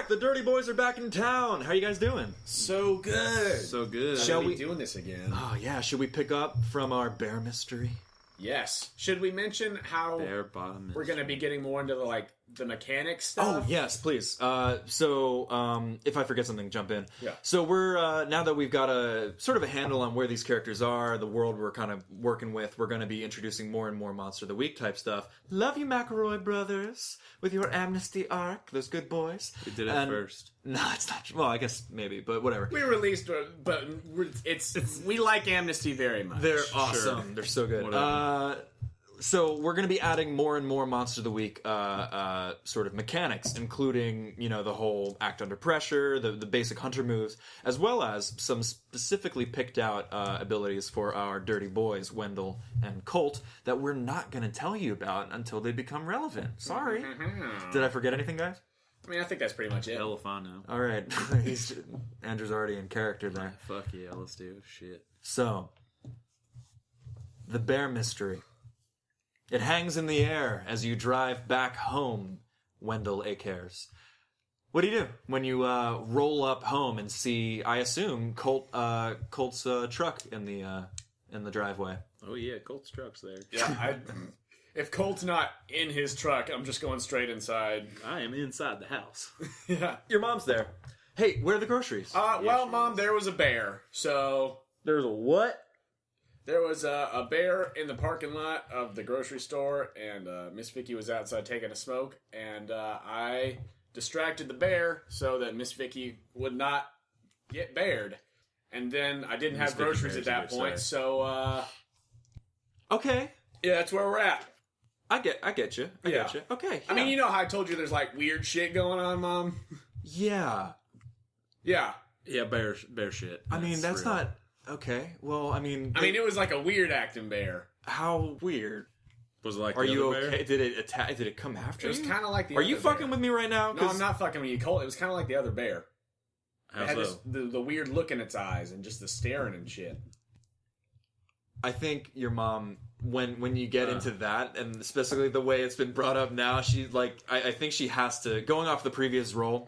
The Dirty Boys are back in town. How are you guys doing? So good. So good. Shall we doing this again? Oh, yeah. Should we pick up from our bear mystery? Yes. Should we mention how Bear bottom we're going to be getting more into the mechanics stuff? Oh, yes, please. So, if I forget something, jump in. Yeah. So we're, now that we've got a sort of a handle on where these characters are, the world we're kind of working with, we're going to be introducing more and more Monster of the Week type stuff. Love you, McElroy brothers, with your Amnesty arc, those good boys. We did it first. No, it's not. Well, I guess maybe, but whatever. We released, but we like Amnesty very much. They're awesome. Sure. They're so good. So we're going to be adding more and more Monster of the Week sort of mechanics, including, you know, the whole act under pressure, the basic hunter moves, as well as some specifically picked out abilities for our dirty boys, Wendell and Colt, that we're not going to tell you about until they become relevant. Sorry. Did I forget anything, guys? I mean, I think that's pretty much it. Hell if I know. All right. Andrew's already in character there. Fuck yeah, let's do it. Shit. So, the bear mystery. It hangs in the air as you drive back home, Wendell Akers. What do you do when you roll up home and see, I assume, Colt's truck in the driveway? Oh yeah, Colt's truck's there. Yeah, if Colt's not in his truck, I'm just going straight inside. I am inside the house. Yeah. Your mom's there. Hey, where are the groceries? Well, Mom, there was a bear. So There's a what? there was a bear in the parking lot of the grocery store, and Miss Vicky was outside taking a smoke, and I distracted the bear so that Miss Vicky would not get bared. And then I didn't have groceries at that point, so Okay. yeah, that's where we're at. I get you. I get you. Okay. I mean, you know how I told you there's like weird shit going on, Mom? Yeah. Yeah. Yeah, bear shit. I mean, that's real. not... Okay. Well, I mean... it was like a weird acting bear. How weird? Was it like Are the you other okay? bear? Did it attack? Did it come after It was you? kind of like the Are other you fucking bear. with me right now? No, I'm not fucking with you, Colt. It was kind of like the other bear. It How had so? the weird look in its eyes and just the staring and shit. I think your mom, when you get into that, and specifically the way it's been brought up now, she I think she has to, going off the previous role,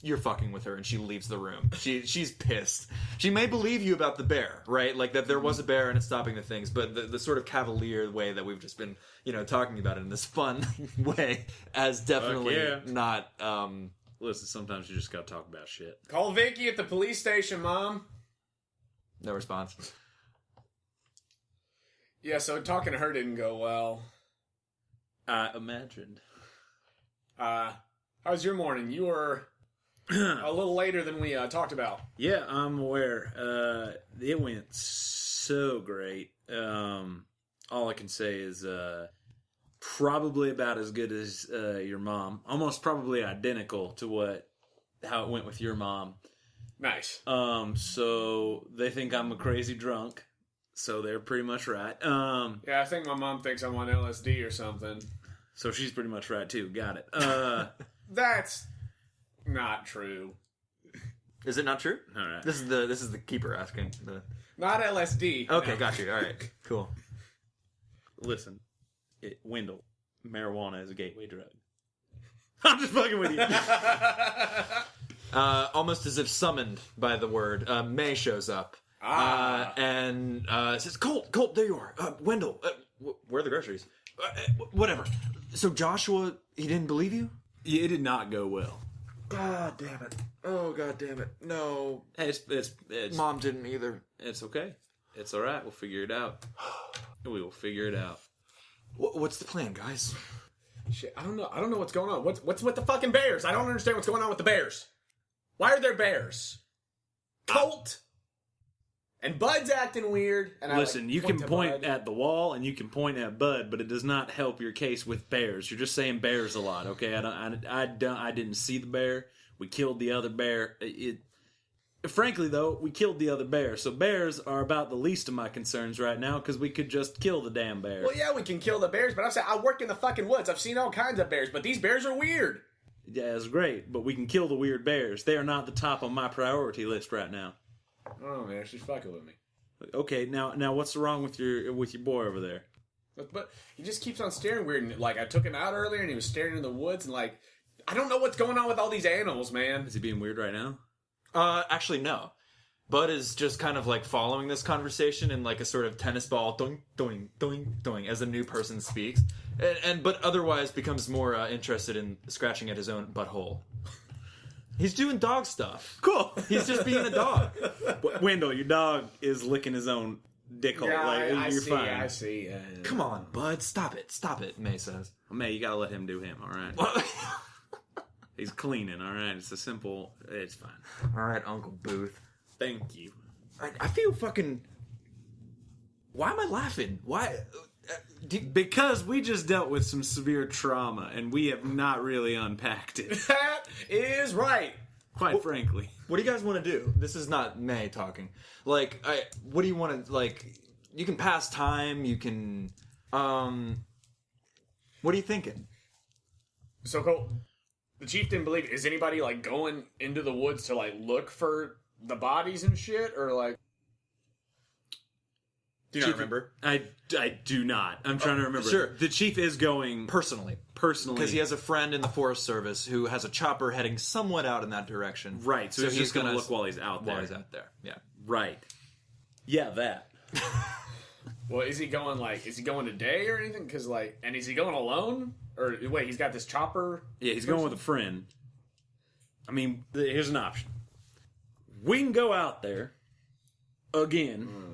you're fucking with her and she leaves the room. She's pissed. She may believe you about the bear, right? Like that there was a bear and it's stopping the things, but the sort of cavalier way that we've just been, talking about it in this fun way as definitely not, Listen, sometimes you just gotta talk about shit. Call Vicky at the police station, Mom. no response. Yeah, so talking to her didn't go well. I imagined. How's your morning? You were a little later than we talked about. Yeah, I'm aware. It went so great. All I can say is probably about as good as your mom. Almost probably identical to how it went with your mom. Nice. So they think I'm a crazy drunk. So they're pretty much right. Yeah, I think my mom thinks I'm on LSD or something. So she's pretty much right too. Got it. That's not true. Is it not true? All right. This is the keeper asking. Not LSD. Okay, No. got you. All right, cool. Listen, Wendell, marijuana is a gateway drug. I'm just fucking with you. Almost as if summoned by the word, May shows up. And says, Colt, there you are. Wendell, where are the groceries? Whatever. So Joshua, he didn't believe you? Yeah, it did not go well. God damn it. Oh, god damn it. No. It's Mom didn't either. It's okay. It's all right. We'll figure it out. We will figure it out. What's the plan, guys? Shit, I don't know what's going on. What's with the fucking bears? I don't understand what's going on with the bears. Why are there bears? Colt! And Bud's acting weird. And Listen, you can point Bud. at the wall and you can point at Bud, but it does not help your case with bears. You're just saying bears a lot, okay? I didn't see the bear. We killed the other bear. Frankly, though, we killed the other bear. So bears are about the least of my concerns right now because we could just kill the damn bear. Well, yeah, we can kill the bears, but I'm saying I work in the fucking woods. I've seen all kinds of bears, but these bears are weird. Yeah, it's great, but we can kill the weird bears. They are not the top of my priority list right now. Oh man, she's fucking with me. Okay, now what's wrong with your boy over there? But he just keeps on staring weird. And, like, I took him out earlier, and he was staring in the woods, and like I don't know what's going on with all these animals, man. Is he being weird right now? Actually, no. Bud is just kind of like following this conversation in like a sort of tennis ball, doing, doing, doing, doing, as a new person speaks, but otherwise becomes more interested in scratching at his own butthole. He's doing dog stuff. Cool. He's just being a dog. Wendell, your dog is licking his own dick hole. Yeah, Like, you're fine. I see. Come on, Bud, stop it, May says. May, you gotta let him do him, alright? He's cleaning, alright? It's fine. Alright, Uncle Booth. Thank you. I feel fucking... Why am I laughing? Why... Because we just dealt with some severe trauma, and we have not really unpacked it. That is right. Quite frankly. What do you guys want to do? This is not May talking. Like, what do you want to, like... You can pass time, you can... What are you thinking? So, Cole, the chief didn't believe it. Is anybody, like, going into the woods to, like, look for the bodies and shit? Or, like... Do you not remember? I do not. I'm trying to remember. Sure. The chief is going... Personally. Because he has a friend in the Forest Service who has a chopper heading somewhat out in that direction. Right, so he's just going to look while he's out there. While he's out there, yeah. Right. Yeah, that. Well, is he going today or anything? Because, like, and is he going alone? Or, wait, he's got this chopper? Yeah, he's going with a friend. I mean, here's an option. We can go out there again,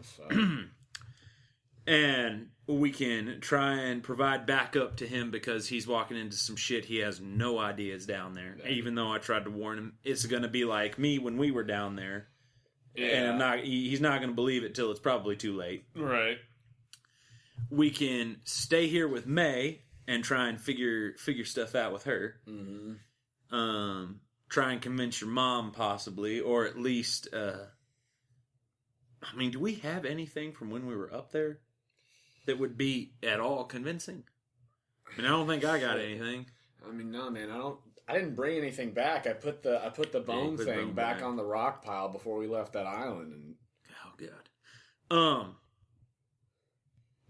and we can try and provide backup to him because he's walking into some shit he has no idea is down there. Even though I tried to warn him, it's going to be like me when we were down there. Yeah. And he's not going to believe it till it's probably too late. Right. We can stay here with May and try and figure stuff out with her. Mm-hmm. Try and convince your mom, possibly, or at least. I mean, do we have anything from when we were up there that would be at all convincing? I mean, I don't think I got anything. I mean, no, man. I didn't bring anything back. I put the bone thing back on the rock pile before we left that island. And oh god.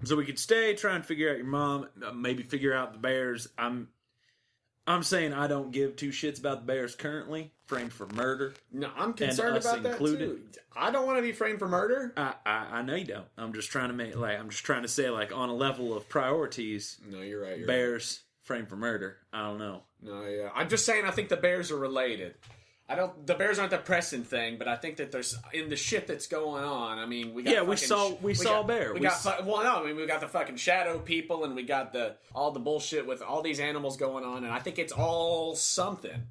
So we could stay, try and figure out your mom, maybe figure out the bears. I'm saying I don't give two shits about the bears currently, framed for murder. No, I'm concerned about that too. I don't want to be framed for murder. I know you don't. I'm just trying to say like on a level of priorities. No, you're right. Bears framed for murder. I don't know. No, yeah. I'm just saying I think the bears are related. The bears aren't the pressing thing, but I think that there's in the shit that's going on. I mean, we got we saw a bear. We got the fucking shadow people, and we got all the bullshit with all these animals going on, and I think it's all something.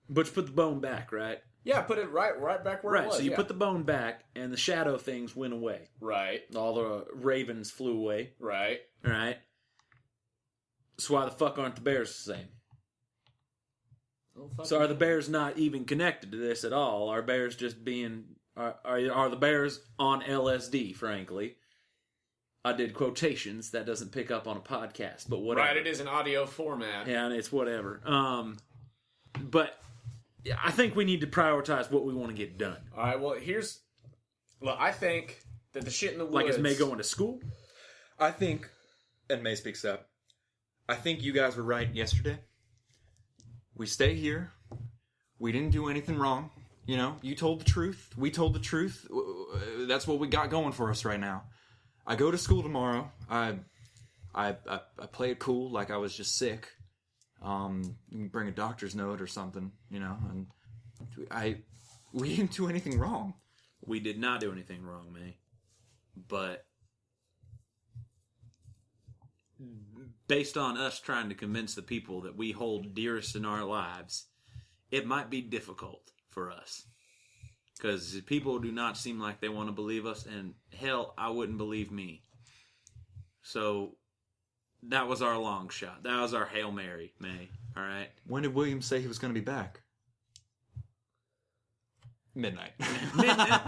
But you put the bone back, right? Yeah, put it right back where it was. So you put the bone back, and the shadow things went away. Right. All the ravens flew away. Right. Right. So why the fuck aren't the bears the same? So are the bears not even connected to this at all? Are bears just being... Are the bears on LSD, frankly? I did quotations. That doesn't pick up on a podcast, but whatever. Right, it is an audio format. Yeah, and it's whatever. But I think we need to prioritize what we want to get done. All right, well, I think that the shit in the woods... Like, is May going to school? I think, and May speaks up, I think you guys were right yesterday. We stay here. We didn't do anything wrong. You know, you told the truth. We told the truth. That's what we got going for us right now. I go to school tomorrow. I play it cool like I was just sick. You can bring a doctor's note or something, you know, and we didn't do anything wrong. We did not do anything wrong, May. But based on us trying to convince the people that we hold dearest in our lives, it might be difficult for us. Because people do not seem like they want to believe us, and hell, I wouldn't believe me. So that was our long shot. That was our Hail Mary, May. All right? When did William say he was going to be back? Midnight.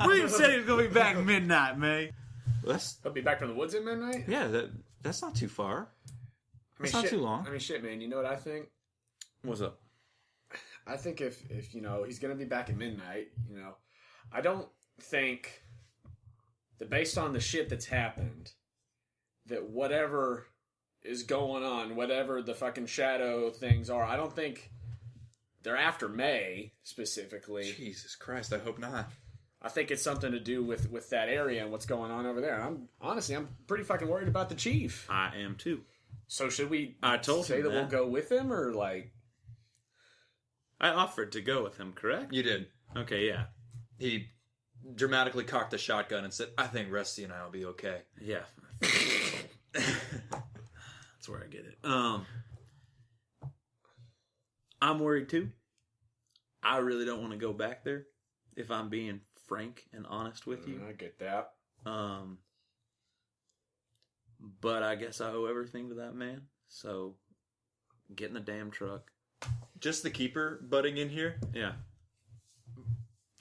William said he was going to be back midnight, May. He'll be back from the woods at midnight? Yeah, that's not too far. It's not too long. I mean, shit, man. You know what I think? What's up? I think if you know, he's going to be back at midnight, you know, I don't think that based on the shit that's happened, that whatever is going on, whatever the fucking shadow things are, I don't think they're after May specifically. Jesus Christ, I hope not. I think it's something to do with that area and what's going on over there. I'm pretty fucking worried about the chief. I am too. So should we I told say him that that. we'll go with him, or like... I offered to go with him, correct? You did. Okay, yeah. He dramatically cocked the shotgun and said, I think Rusty and I will be okay. Yeah. That's where I get it. I'm worried too. I really don't want to go back there, if I'm being frank and honest with you. I get that. But I guess I owe everything to that man. So, get in the damn truck. Just the keeper butting in here, Yeah.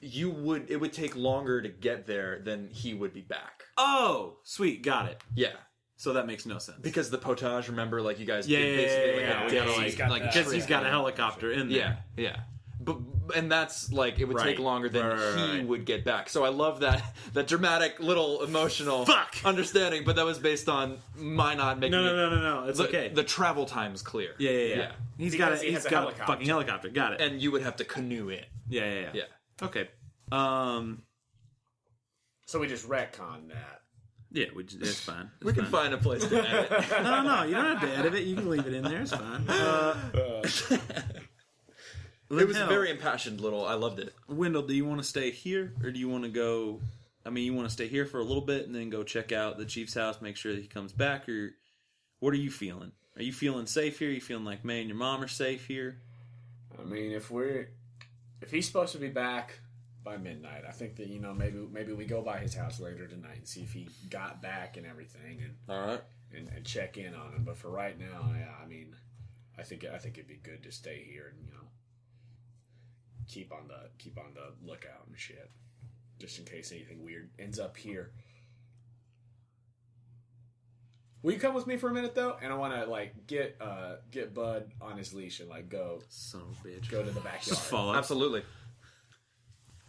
it would take longer to get there than he would be back. Oh, sweet, got it. Yeah. So that makes no sense. Because the potage, remember, like you guys Yeah, did basically like a we gotta, day, he's got like that. Because he's trip. got a helicopter in there. Yeah. And that's like it would take Right. longer than he Right. would get back. So I love that dramatic little emotional understanding, but that was based on my not making No. It's okay. The travel time is clear. Yeah. He's Because got he a has a got a helicopter. fucking helicopter. Got it. And you would have to canoe in. Yeah. Yeah. Okay. So we just retcon that. Yeah, it's fine. It's We can fine. find a place to edit. No. You don't have to edit it. You can leave it in there. It's fine. It was a very impassioned little. I loved it. Wendell, do you want to stay here, or do you want to go? I mean, you want to stay here for a little bit and then go check out the chief's house, make sure that he comes back, or what are you feeling? Are you feeling safe here? Are you feeling like May and your mom are safe here? I mean, if he's supposed to be back by midnight, I think that maybe we go by his house later tonight and see if he got back and everything, and All right. and check in on him. But for right now, yeah, I mean, I think it'd be good to stay here and keep on the lookout and shit, just in case anything weird ends up here. Will you come with me for a minute though? And I want to get Bud on his leash and go. Son of a bitch. Go to the backyard. Just follow. Absolutely.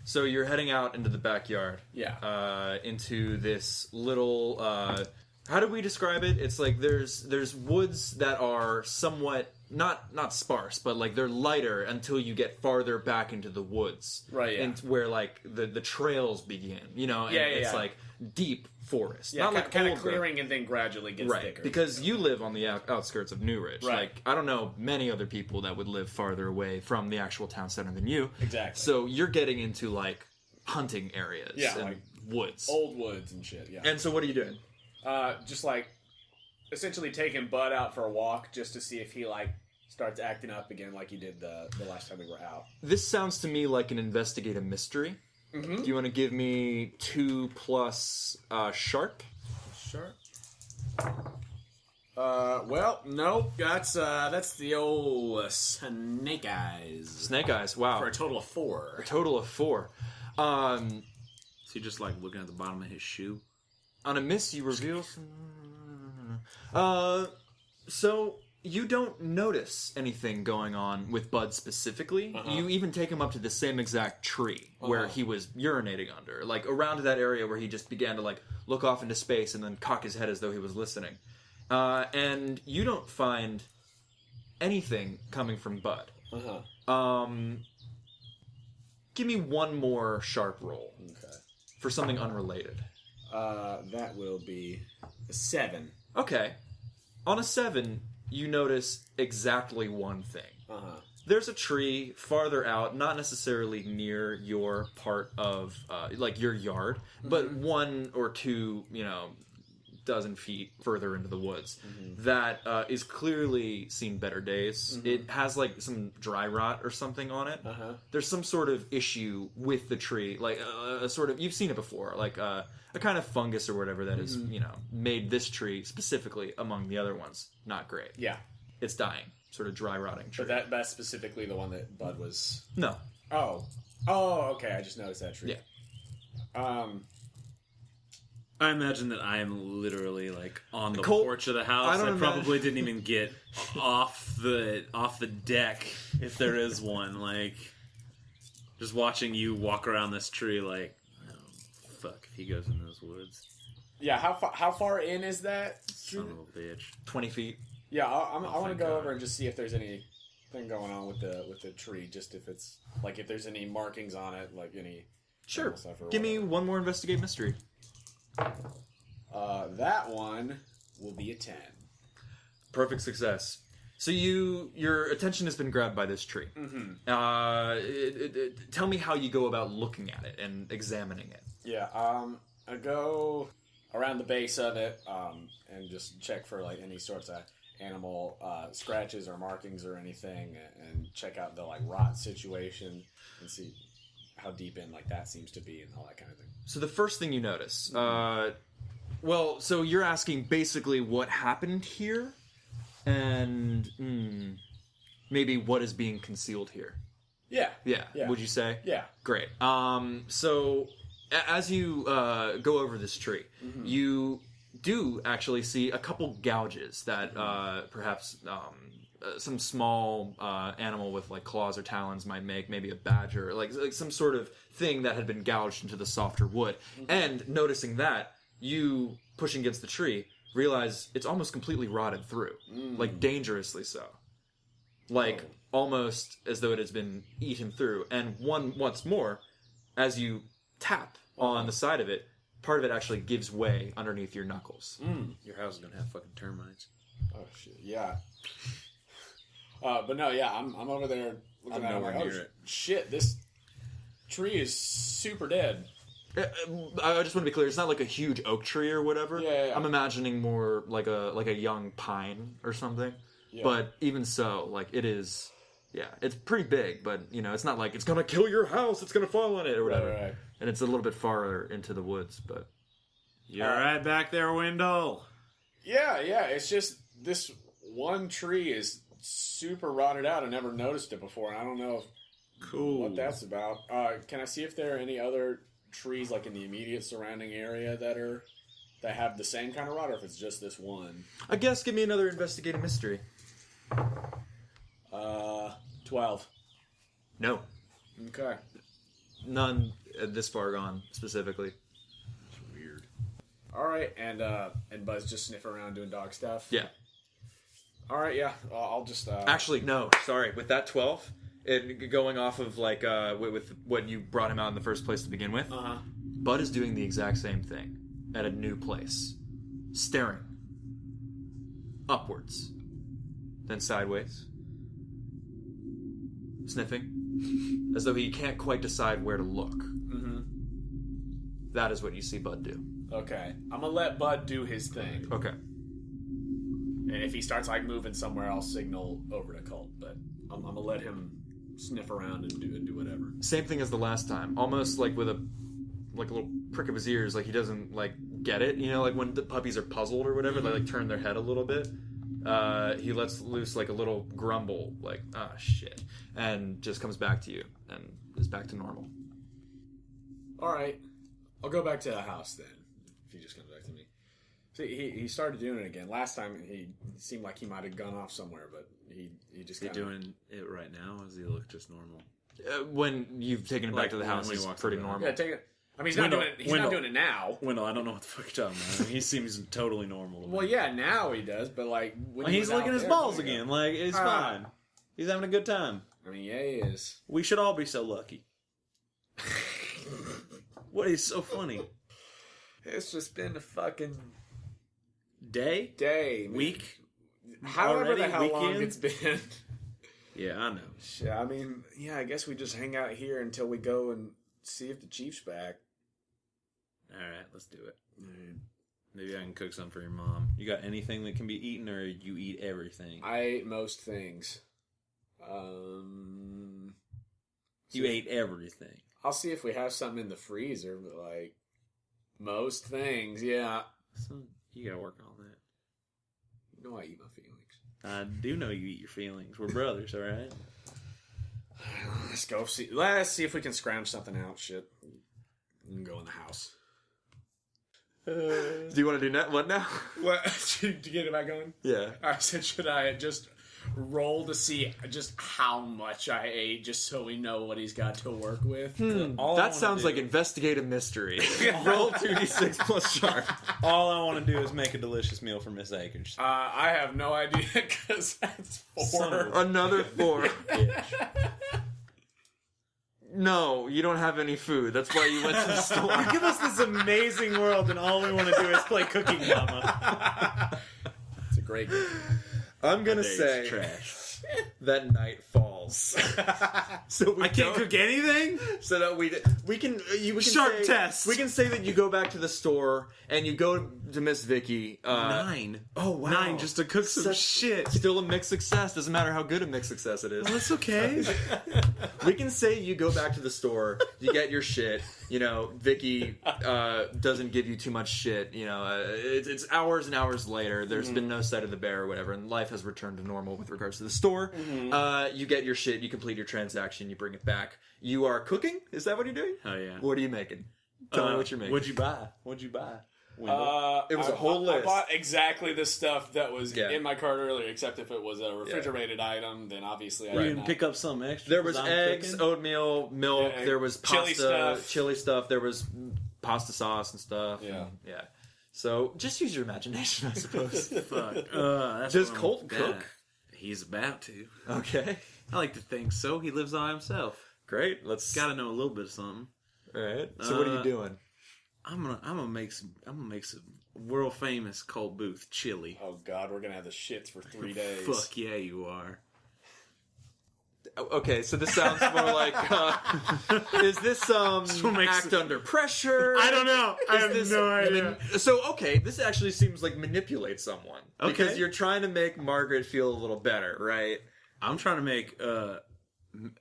So you're heading out into the backyard. Yeah. Into this little. How do we describe it? It's like there's woods that are somewhat not sparse, but like they're lighter until you get farther back into the woods, Right, yeah. And where like the trails begin, and it's like deep forest, Yeah, not like kind old of growth. clearing and then gradually gets Right, thicker. because you live on the outskirts of NEWRIDGE. Right. Like, I don't know many other people that would live farther away from the actual town center than you. Exactly. So you're getting into like hunting areas Yeah, and like woods. old woods and shit. Yeah. And so what are you doing? Just essentially taking Bud out for a walk just to see if he starts acting up again like he did the last time we were out. This sounds to me like an investigate a mystery. Mm-hmm. Do you want to give me 2 plus sharp? Sure. Well, nope. That's the old snake eyes. Snake eyes. Wow. For a total of 4. A total of 4. Is he just looking at the bottom of his shoe? On a miss, you reveal. So you don't notice anything going on with Bud specifically. Uh-huh. You even take him up to the same exact tree where he was urinating under, like around that area where he just began to look off into space and then cock his head as though he was listening. And you don't find anything coming from Bud. Uh-huh. Give me one more sharp roll Okay. for something unrelated. That will be a 7. Okay. On a 7, you notice exactly one thing. Uh-huh. There's a tree farther out, not necessarily near your part of, your yard, but 1 or 2, dozen feet further into the woods that is clearly seen better days. It has some dry rot or something on it. There's some sort of issue with the tree, a sort of, you've seen it before, a kind of fungus or whatever that has made this tree specifically among the other ones not great. Yeah. It's dying, sort of dry rotting tree. But that's specifically the one that Bud was... No. Oh, okay. I just noticed that tree. Yeah. I imagine that I am literally on the Cole, porch of the house. I I, don't probably didn't even get off the deck if there is one. Just watching you walk around this tree, oh, fuck if he goes into those woods. Yeah. How far in is that? Son of a bitch. 20 feet. Yeah, I want to thank go God. over and just see if there's any thing going on with the tree. Just if it's like if there's any markings on it, like any. Sure. Stuff or Give me whatever. one more investigate mystery. That one will be a 10. Perfect success. So your attention has been grabbed by this tree. Mm-hmm. Tell me how you go about looking at it and examining it. Yeah. I go around the base of it and just check for like any sorts of animal scratches or markings or anything, and check out the like rot situation and see how deep in like that seems to be and all that kind of thing. So the first thing you notice, so you're asking basically what happened here, and maybe what is being concealed here. Yeah. Yeah. Would you say? Yeah. Great. So as you go over this tree, you do actually see a couple gouges that perhaps some small animal with like claws or talons might make, maybe a badger, like some sort of thing that had been gouged into the softer wood. And noticing that, you pushing against the tree, realize it's almost completely rotted through, like dangerously so, like almost as though it has been eaten through. And once more, as you tap on the side of it, part of it actually gives way underneath your knuckles. Your house is gonna have fucking termites. Oh shit. Yeah. But no, yeah, I'm over there looking I'm at it. nowhere I'm like, near oh, it. shit, this tree is super dead. I just want to be clear. It's not like a huge oak tree or whatever. Yeah. I'm imagining more like a young pine or something. Yeah. But even so, like it is. Yeah, it's pretty big, but it's not like it's gonna kill your house. It's gonna fall on it or whatever. Right. And it's a little bit farther into the woods, but You're right back there, Wendell. Yeah. It's just this one tree is super rotted out. I never noticed it before, and I don't know Cool. what that's about. Can I see if there are any other trees like in the immediate surrounding area that have the same kind of rot, or if it's just this one? I guess give me another investigative mystery. 12. No, Okay. none this far gone specifically. It's weird. All right, and Buzz just sniffing around doing dog stuff. Yeah. All right, yeah. I'll just. Actually, no. Sorry. With that 12, going off of like with what you brought him out in the first place to begin with, Bud is doing the exact same thing at a new place, staring upwards, then sideways, sniffing, as though he can't quite decide where to look. That is what you see Bud do. Okay, I'm gonna let Bud do his thing, Okay. and if he starts like moving somewhere, I'll signal over to Colt. But I'm gonna let him sniff around and do whatever. Same thing as the last time. Almost like with a little prick of his ears, like he doesn't like get it. Like when the puppies are puzzled or whatever, they like turn their head a little bit. He lets loose like a little grumble, like shit, and just comes back to you and is back to normal. All right, I'll go back to the house then. If he just comes back to me. See, he started doing it again. Last time he seemed like he might have gone off somewhere, but he just Is he kinda... doing it right now? Or does he look just normal? When you've taken him Like back to the when house, he it's walks pretty around. normal. Yeah, take it. I mean, he's not doing it. He's not doing it now. Wendell, I don't know what the fuck you're talking about. I mean, he seems totally normal. To me. Well, yeah, now he does, but like when he he's was out licking his there, balls like, again. Like it's fine. He's having a good time. I mean, yeah, he is. We should all be so lucky. What is so funny? It's just been a fucking Day? day, man. Week? However Already? the hell long Weekend? it's been. Yeah, I know. Shit, I mean, yeah, I guess we just hang out here until we go and see if the Chief's back. Alright, let's do it. Maybe I can cook some for your mom. You got anything that can be eaten, or you eat everything? I ate most things. You ate everything. I'll see if we have something in the freezer, but like most things, yeah. So you gotta work on that. You know I eat my feelings. I do know you eat your feelings. We're brothers, alright? Let's go see. Let's see if we can scrounge something out. Shit, we can go in the house. Do you want to do what now? What? To get it back going? Yeah. I said, should I just roll to see just how much I ate, just so we know what he's got to work with? That sounds like investigative mystery. Roll 2d6 plus charm. All I want to do is make a delicious meal for Miss Akers. I have no idea, because that's 4. Another 4. No, you don't have any food. That's why you went to the store. You give us this amazing world, and all we want to do is play Cooking Mama. It's a great game. I'm gonna say trash. that night falls. So I can't cook anything. So that we can Sharp say, test. We can say that you go back to the store and you go to Miss Vicky. 9. Oh wow! 9 just to cook some shit. Still a mixed success. Doesn't matter how good a mixed success it is. That's okay. We can say you go back to the store, you get your shit. You know, Vicky doesn't give you too much shit. You know, it's hours and hours later. There's been no sight of the bear or whatever, and life has returned to normal with regards to the store. You get your shit, you complete your transaction, you bring it back. You are cooking? Is that what you're doing? Oh yeah. What are you making? Tell me what you're making. What'd you buy? It was a whole list. I bought exactly the stuff that was Yeah. in my cart earlier, except if it was a refrigerated item, then obviously I You did didn't not. pick up some extra. There was I'm eggs, cooking? oatmeal, milk. Yeah, there was chili pasta, stuff. chili stuff. There was pasta sauce and stuff. Yeah. and- yeah. So just use your imagination, I suppose. Fuck. That's Does what I'm Colt bad cook? at. He's about to. Okay, I like to think so. He lives on himself. great. Let's. Got to know a little bit of something. All right. So what are you doing? I'm gonna make some world famous Colt Booth chili. Oh God, we're gonna have the shits for 3 days. Fuck yeah, you are. Okay, so this sounds more like. Is this makes act under pressure? I don't know. I Is have this- no idea. So okay, this actually seems like manipulate someone because Okay. you're trying to make Margaret feel a little better, right? I'm trying to make Mrs.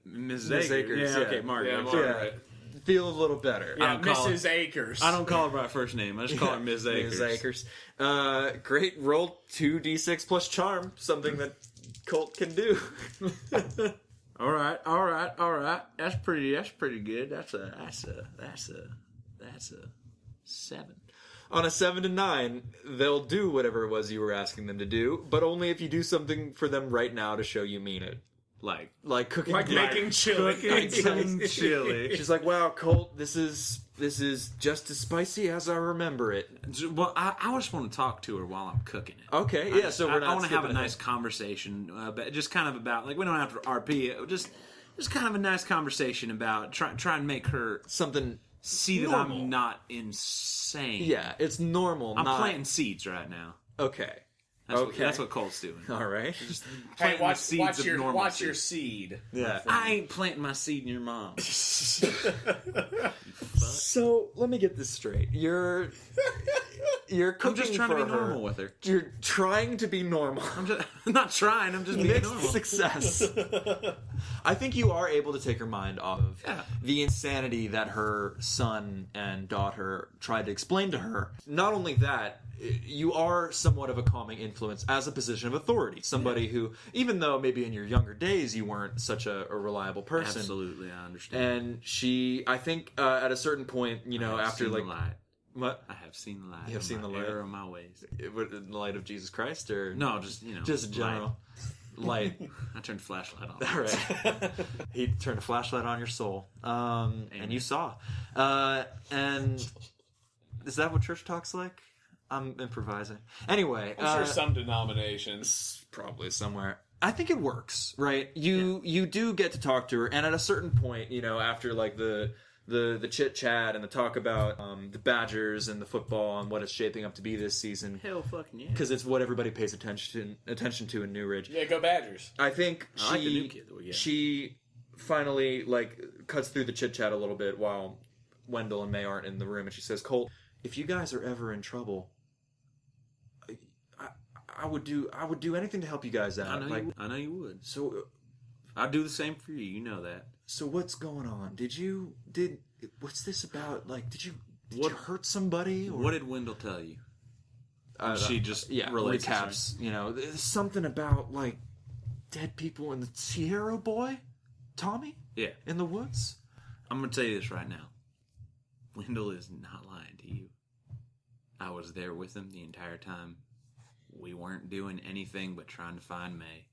Miss Akers. Akers, Yeah, yeah. okay, Margaret. Yeah, Margaret. Feel a little better. Yeah, I don't call Mrs. Akers. I don't call her by first name. I just call her Ms. Akers. Ms. Akers. Great. Roll 2d6 plus charm. Something that Colt can do. All right. That's pretty good. That's a 7. On a 7 to 9, they'll do whatever it was you were asking them to do, but only if you do something for them right now to show you mean it. Like cooking, Like making chili. Cooking some chili. She's like, "Wow, Colt, this is just as spicy as I remember it." Well, I just want to talk to her while I'm cooking it. Okay, yeah. So we're not. I want to have a skipping nice ahead. conversation, but just kind of about like we don't have to RP. Just kind of a nice conversation about try and make her something. see that normal. I'm not insane. Yeah, it's normal. I'm not... planting seeds right now. Okay. That's what Colt's doing. All right. Just Hey, planting the watch seeds of normalcy. watch your seed. Yeah. I ain't planting my seed in your mom. So let me get this straight. You're cooking I'm just trying to for be normal with her. You're trying to be normal. I'm not trying. I'm just being Mixed normal. success. I think you are able to take her mind off of Yeah. the insanity that her son and daughter tried to explain to her. Not only that, you are somewhat of a calming influence as a position of authority. Somebody who, even though maybe in your younger days you weren't such a reliable person. Absolutely, I understand. And she, I think at a certain point, you know, I have after seen like... the light. What? I have seen the light. You have seen the light? Error of my ways. In the light of Jesus Christ? Or No, just just in general? Light. I turned the flashlight on. All right. He turned a flashlight on your soul, and you saw. And is that what church talk's like? I'm improvising. Anyway, I'm sure some denominations. probably somewhere. I think it works, right? You do get to talk to her, and at a certain point, you know, after like the chit chat and the talk about the Badgers and the football and what it's shaping up to be this season, Hell fucking yeah. because it's what everybody pays attention to in New Ridge. Yeah, go Badgers. I think I like the new kid that we get. she finally like cuts through the chit chat a little bit while Wendell and May aren't in the room, and she says, "Colt, if you guys are ever in trouble, I would do anything to help you guys out. I know you would. So I'd do the same for you. You know that. So what's going on? What's this about? Like, did you hurt somebody? Or? What did Wendell tell you? She just relates recaps. You know, there's something about like dead people in the Sierra Boy, Tommy. Yeah. In the woods. I'm gonna tell you this right now. Wendell is not lying to you. I was there with him the entire time. We weren't doing anything but trying to find May.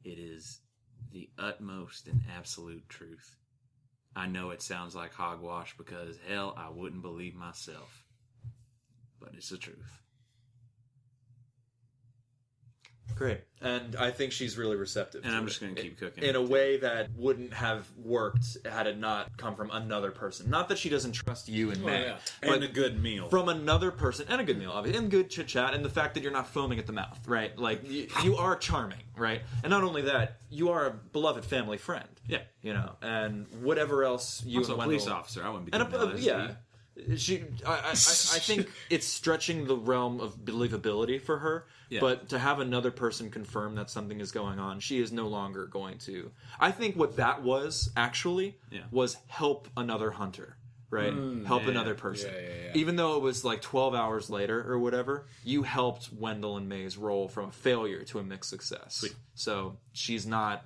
It is the utmost and absolute truth. I know it sounds like hogwash because, hell, I wouldn't believe myself. But it's the truth. Great. And I think she's really receptive. And I'm just going to keep cooking. In a way that wouldn't have worked had it not come from another person. Not that she doesn't trust you and May. But and a good meal. From another person. And a good meal, obviously. And good chit-chat. And the fact that you're not foaming at the mouth, right? Like, you are charming, right? And not only that, you are a beloved family friend. Yeah. You know, and whatever else you also and a police officer. I wouldn't be and doing that. yeah. I think it's stretching the realm of believability for her, but to have another person confirm that something is going on, she is no longer going to. I think what that was actually was help another hunter, right? Help another person. Even though it was like 12 hours later or whatever, you helped Wendell and May's roll from a failure to a mixed success. Sweet. So she's not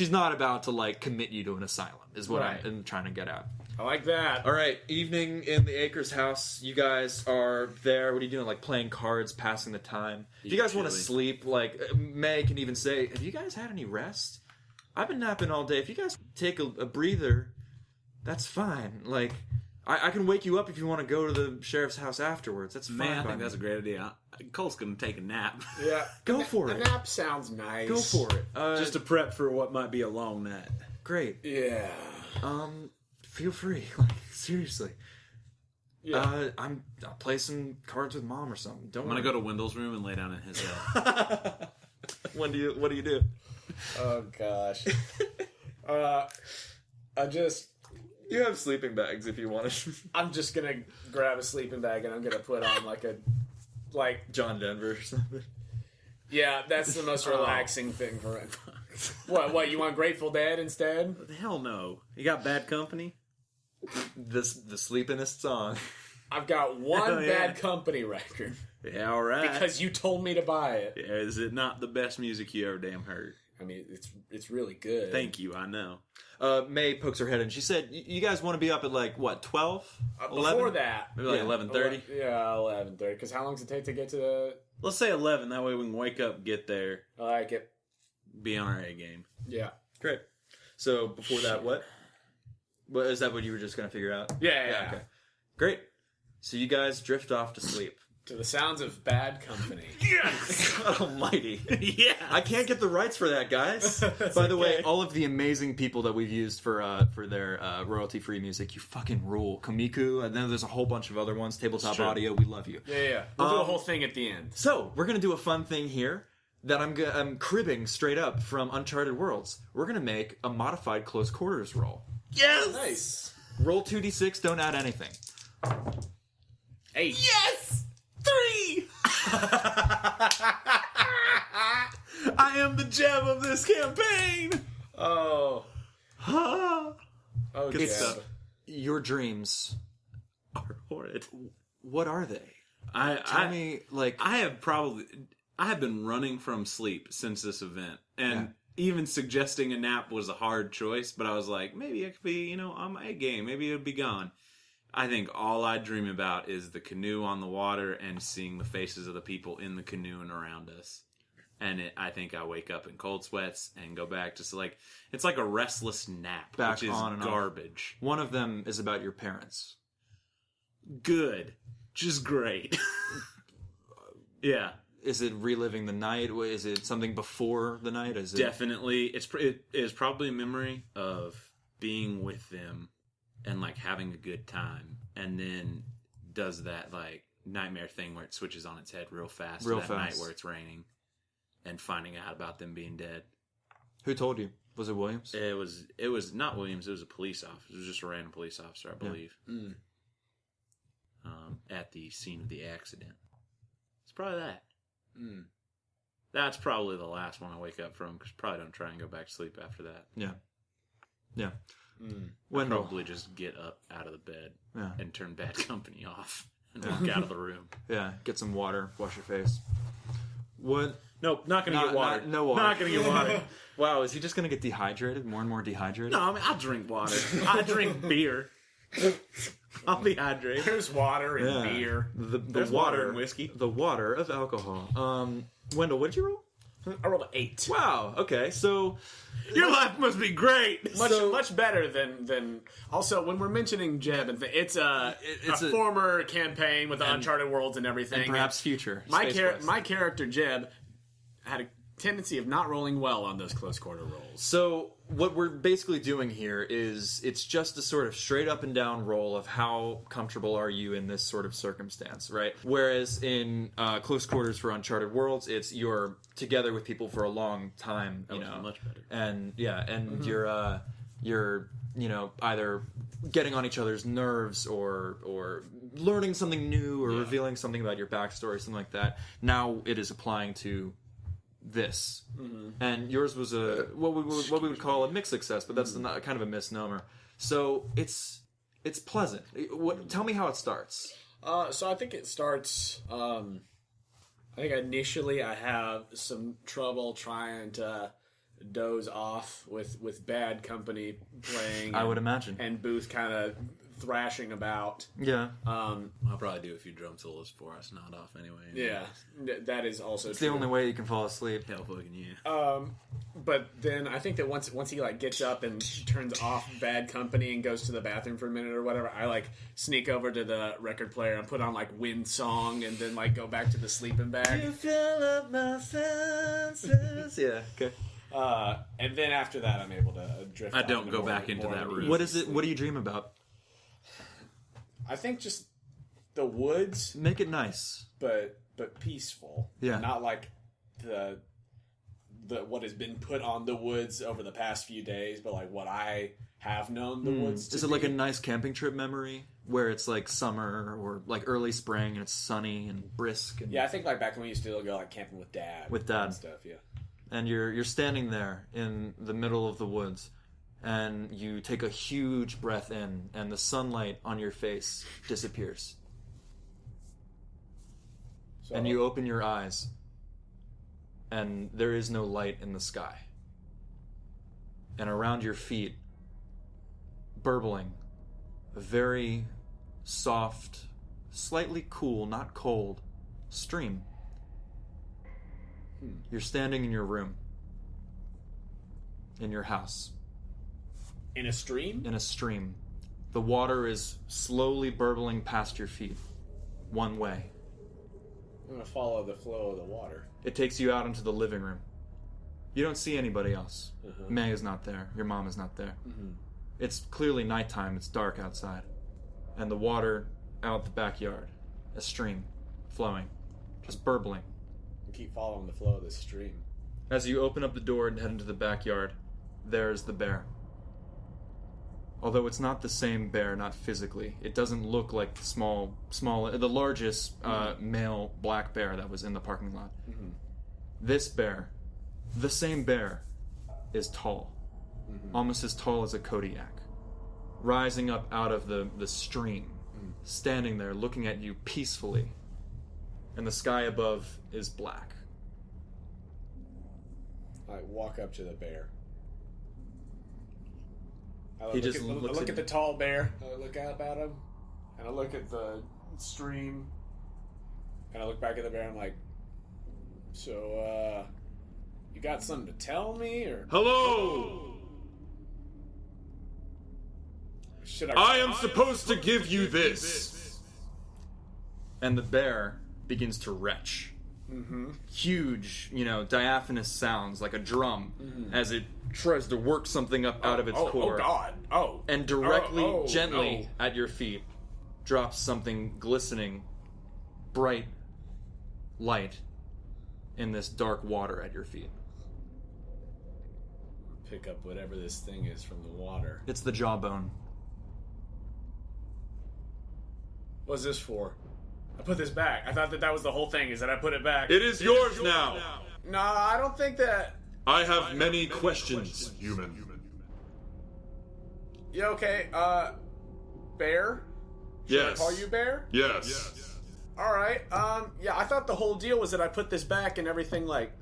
about to like commit you to an asylum, is what I'm trying to get at. I like that. All right, evening in the Akers house. You guys are there. What are you doing? Like playing cards, passing the time. If you guys want to sleep, like May can even say, have you guys had any rest? I've been napping all day. If you guys take a breather, that's fine. Like, I can wake you up if you want to go to the sheriff's house afterwards. That's fine. Man, I think that's a great idea. Cole's going to take a nap. Yeah. Go for it. A nap sounds nice. Go for it. Just to prep for what might be a long night. Great. Yeah. Feel free. Like, seriously. Yeah. I'll play some cards with Mom or something. I'm going to go to Wendell's room and lay down in his bed. What do you do? Oh, gosh. You have sleeping bags if you want to. I'm just going to grab a sleeping bag and I'm going to put on like John Denver or something. Yeah, that's the most relaxing thing for it. What, you want Grateful Dead instead? Hell no. You got Bad Company? The sleepinest song. I've got one Bad Company record. Yeah, all right. Because you told me to buy it. Yeah, is it not the best music you ever damn heard? I mean, it's really good. Thank you, I know. May pokes her head in. She said, you guys want to be up at like, what, 12? Before that. Maybe like 11:30? Yeah, 11:30. Because how long does it take to get to the... Let's say 11. That way we can wake up, get there. I like it. Be on our A game. Yeah. Great. So before that, what? Is that what you were just going to figure out? Yeah. Okay. Great. So you guys drift off to sleep. To the sounds of Bad Company. Yes! God almighty. Yeah. I can't get the rights for that, guys. By the way, all of the amazing people that we've used for their royalty-free music, you fucking rule. Komiku, and then there's a whole bunch of other ones. Tabletop Audio, we love you. Yeah. We'll do the whole thing at the end. So, we're going to do a fun thing here that I'm cribbing straight up from Uncharted Worlds. We're going to make a modified close quarters roll. Yes! Nice. Roll 2d6, don't add anything. 8. Yes! 3! I am the gem of this campaign! Oh. Oh, Good stuff. Your dreams are horrid. What are they? Tell me, like... I have been running from sleep since this event, and even suggesting a nap was a hard choice, but I was like, maybe it could be, on my game. Maybe it would be gone. I think all I dream about is the canoe on the water and seeing the faces of the people in the canoe and around us. And I think I wake up in cold sweats and go back to it's like a restless nap, which is garbage. One of them is about your parents. Good. Just great. Yeah. Is it reliving the night? Is it something before the night? Definitely. It is probably a memory of being with them and like having a good time, and then does that like nightmare thing where it switches on its head real fast night where it's raining, and finding out about them being dead. Who told you? Was it Williams? It was not Williams. It was a police officer. It was just a random police officer, I believe. Yeah. At the scene of the accident. It's probably that. That's probably the last one I wake up from, because probably don't try and go back to sleep after that. Yeah. I'd probably just get up out of the bed and turn Bad Company off and walk out of the room. Yeah, get some water, wash your face. What? Nope, not going to get water. No water. Not going to get water. Wow, is he just going to get dehydrated? More and more dehydrated? No, I mean, I'll drink water. I drink beer. I'll be hydrated. There's water and beer. There's water and whiskey. The water of alcohol. Wendell, what did you roll? I rolled an 8. Wow. Okay. So Your life must be great. Much better than. Also, when we're mentioning Jeb, it's a former campaign with the Uncharted worlds and everything, and perhaps future. My character Jeb had a tendency of not rolling well on those close quarter rolls. So what we're basically doing here is it's just a sort of straight up and down roll of how comfortable are you in this sort of circumstance, right? Whereas in close quarters for Uncharted Worlds, it's you're together with people for a long time, you know, much better. And you're either getting on each other's nerves or learning something new or revealing something about your backstory, something like that. Now it is applying to this, and yours was what we would call a mixed success, but that's not kind of a misnomer. So it's pleasant. Tell me how it starts. So I think it starts. I think initially I have some trouble trying to doze off with bad company playing. I would imagine, and Booth kind of thrashing about. Yeah. I'll probably do a few drum solos before I nod off anyway. Yeah, that is also it's true. the only way you can fall asleep. Hell fucking yeah. But then I think that once he like gets up and turns off Bad Company and goes to the bathroom for a minute or whatever, I like sneak over to the record player and put on like Wind Song and then like go back to the sleeping bag. You fill up my senses. Yeah. Okay. And then after that, I'm able to drift. I don't go back into that room. What is it? What do you dream about? I think just the woods, Make it nice. but peaceful. Yeah. Not like the what has been put on the woods over the past few days, but like what I have known the woods to Is it like a nice camping trip memory where it's like summer or like early spring and it's sunny and brisk? And, Yeah, I think like back when we used to go like camping with Dad. With Dad. And stuff, yeah. and you're standing there in the middle of the woods, and you take a huge breath in, and the sunlight on your face disappears. So, And you open your eyes, and there is no light in the sky. And around your feet, burbling, a very soft, slightly cool, not cold, stream. You're standing in your room, in your house. in a stream? In a stream. The water is slowly burbling past your feet, one way. I'm going to follow the flow of the water. It takes you out into the living room. You don't see anybody else. May is not there. Your mom is not there. It's clearly nighttime. It's dark outside. And the water out the backyard. A stream flowing. Just burbling. And keep following the flow of this stream. As you open up the door and head into the backyard, there's the bear. Although it's not the same bear, not physically. It doesn't look like the largest male black bear that was in the parking lot. This bear, the same bear, is tall. Almost as tall as a Kodiak. Rising up out of the stream. Standing there looking at you peacefully. And the sky above is black. I walk up to the bear. I He just looks look at at the tall bear. I look up at him, and I look at the stream, and I look back at the bear. And I'm like, "So, you got something to tell me, or Hello! should I am supposed to give you this. And the bear begins to retch. Huge, diaphanous sounds like a drum as it tries to work something up out of its core. Oh God! Oh, And directly, Oh, gently no. at your feet drops something glistening, bright light in this dark water at your feet. Pick up whatever this thing is from the water. It's the jawbone. What's this for? I put this back. I thought that was the whole thing. Is that I put it back? It is yours now. No, I don't think that. I have many questions, human. Yeah, okay. Bear. Should Yes. I call you Bear? Yes. All right. Yeah, I thought the whole deal was that I put this back and everything like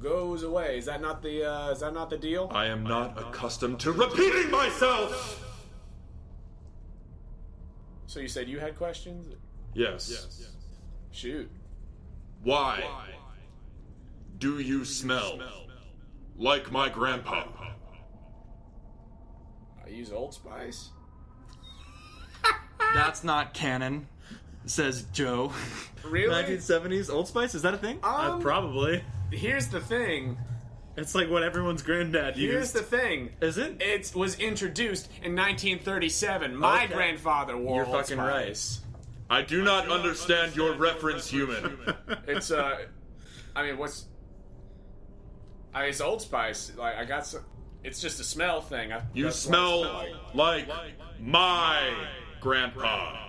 goes away. Is that not the deal? I am not accustomed to repeating myself. So you said you had questions? Yes. Shoot. Why? Do you smell like my grandpa? I use Old Spice. That's not canon, says Joe. Really? 1970s Old Spice, is that a thing? Probably. Here's the thing. It's like what everyone's granddad used. Here's the thing. Is it? It was introduced in 1937. My Okay. grandfather wore You're Old fucking Spice. I do not understand your reference, human. It's I mean, it's Old Spice. Like I got some. It's just a smell thing. You That's what it smell smells like my grandpa.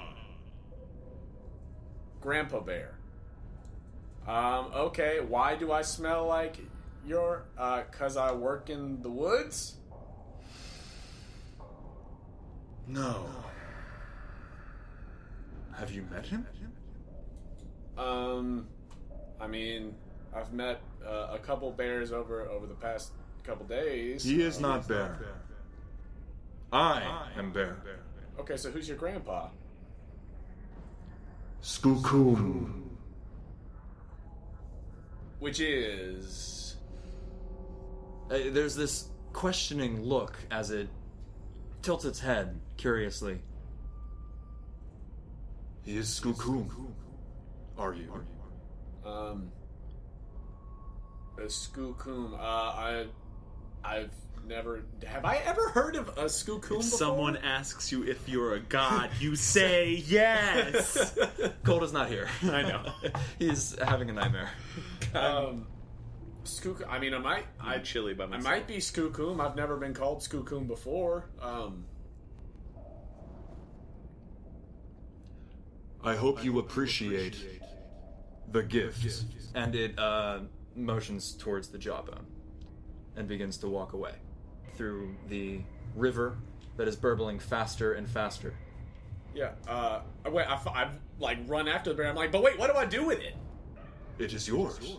Grandpa Bear. Okay. Why do I smell like your? 'Cause I work in the woods. No. Have you met him? I mean, I've met a couple bears over the past couple days. He is not Bear. I am Bear. Okay, so who's your grandpa? Skookum. Which is There's this questioning look as it tilts its head curiously. He is Skookum. Are you? a skookum. I've never. Have I ever heard of a skookum before? Someone asks you if you're a god, you say yes. Cold is not here. I know. He's having a nightmare. Skookum. I mean, I'm chilly by I myself. might be skookum. I've never been called skookum before. I hope you appreciate the gift. And it motions towards the jawbone and begins to walk away through the river that is burbling faster and faster. Yeah. Wait. I've like run after the bear. I'm like, but wait, what do I do with it? It is yours.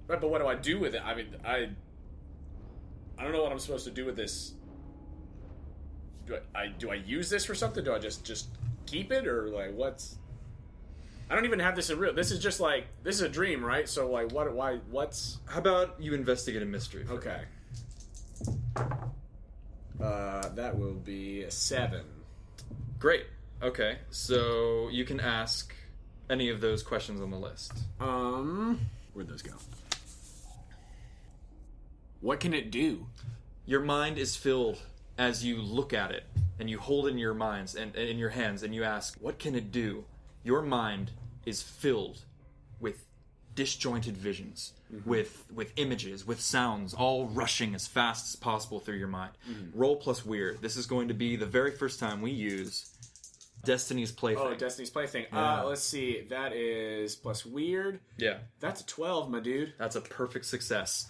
Right, but what do I do with it? I mean, I don't know what I'm supposed to do with this. Do I use this for something? Do I just keep it, or like what's? I don't even have this in real. This is just like this is a dream, right? So like, what? Why? What's? How about you investigate a mystery? Okay. That will be a 7. Great. Okay, so you can ask any of those questions on the list. Where'd those go? What can it do? Your mind is filled as you look at it and you hold it in your minds and in your hands and you ask, what can it do? Your mind is filled with disjointed visions, with images, with sounds, all rushing as fast as possible through your mind. Roll plus weird. This is going to be the very first time we use Destiny's Plaything. Oh, Destiny's Plaything. Yeah. Let's see. That is plus weird. Yeah. That's a 12, my dude. That's a perfect success.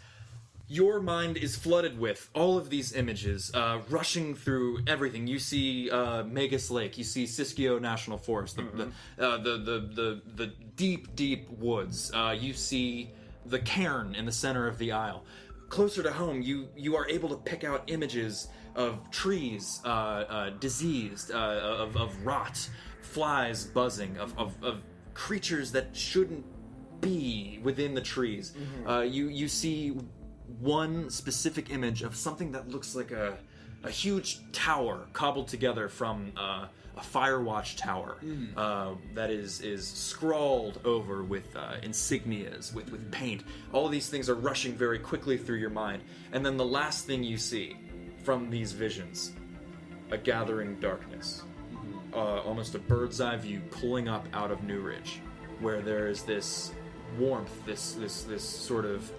Your mind is flooded with all of these images, rushing through everything. You see Magus Lake, you see Siskiyou National Forest, the deep, deep woods. You see the cairn in the center of the isle. Closer to home, you are able to pick out images of trees diseased, of rot, flies buzzing, of creatures that shouldn't be within the trees. You see one specific image of something that looks like a huge tower cobbled together from a Firewatch tower that is scrawled over with insignias, with paint. All of these things are rushing very quickly through your mind. And then the last thing you see from these visions, a gathering darkness. Almost a bird's eye view pulling up out of NEWRIDGE, where there is this warmth, this sort of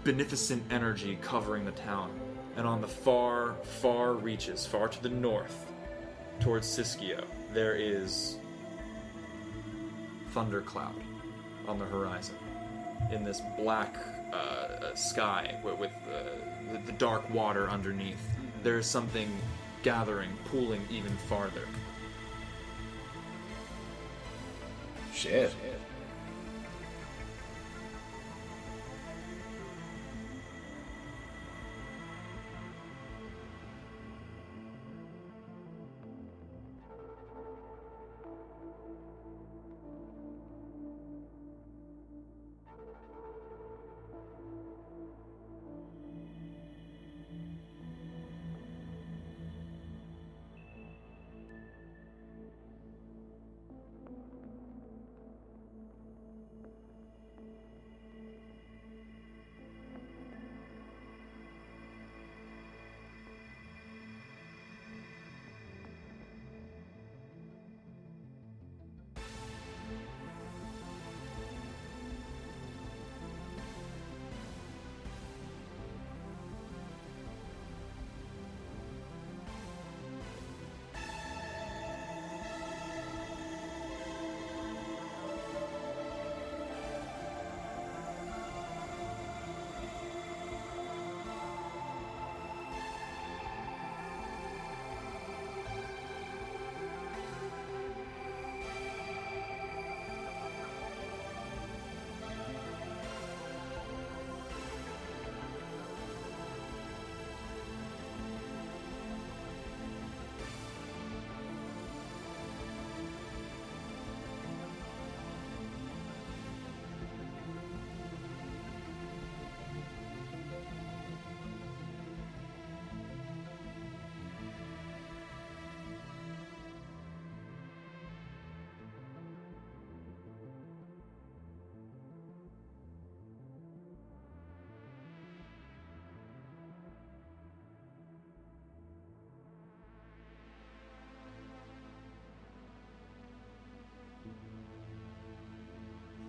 beneficent energy covering the town. And on the far, far reaches, far to the north, towards Siskiyou, there is thundercloud on the horizon in this black sky with the dark water underneath. There is something gathering, pooling even farther. Shit.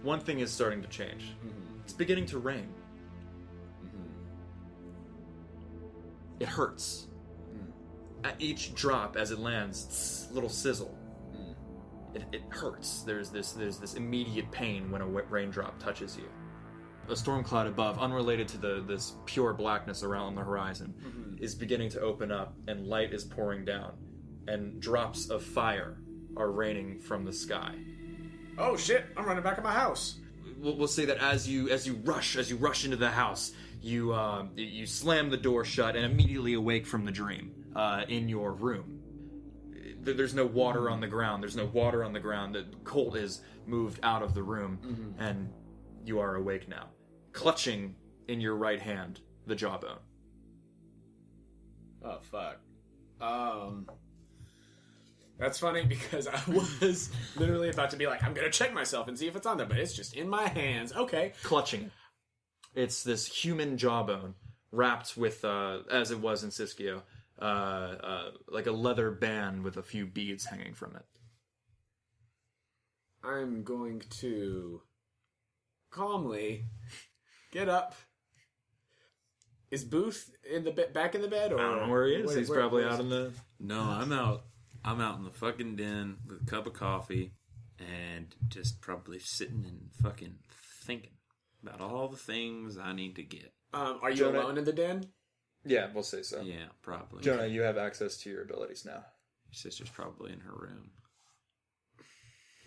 one thing is starting to change. It's beginning to rain. It hurts. At each drop, as it lands, little sizzle. It hurts. There's this immediate pain when a raindrop touches you. A storm cloud above, unrelated to this pure blackness around the horizon, is beginning to open up, and light is pouring down, and drops of fire are raining from the sky. Oh shit! I'm running back in my house. We'll say that as you rush into the house, you slam the door shut and immediately awake from the dream in your room. There's no water on the ground. The Colt is moved out of the room, and you are awake now, clutching in your right hand the jawbone. Oh fuck. That's funny because I was literally about to be like, I'm gonna check myself and see if it's on there, but it's just in my hands. Okay. Clutching. It's this human jawbone wrapped with, as it was in Siskio, like a leather band with a few beads hanging from it. I'm going to calmly get up. Is Booth in the back in the bed? Or I don't know where he is. He's probably out in the... No, I'm out in the fucking den with a cup of coffee and just probably sitting and fucking thinking about all the things I need to get. Are you Jonah? alone in the den? Yeah, we'll say so. Yeah, probably. Jonah, you have access to your abilities now. Your sister's probably in her room.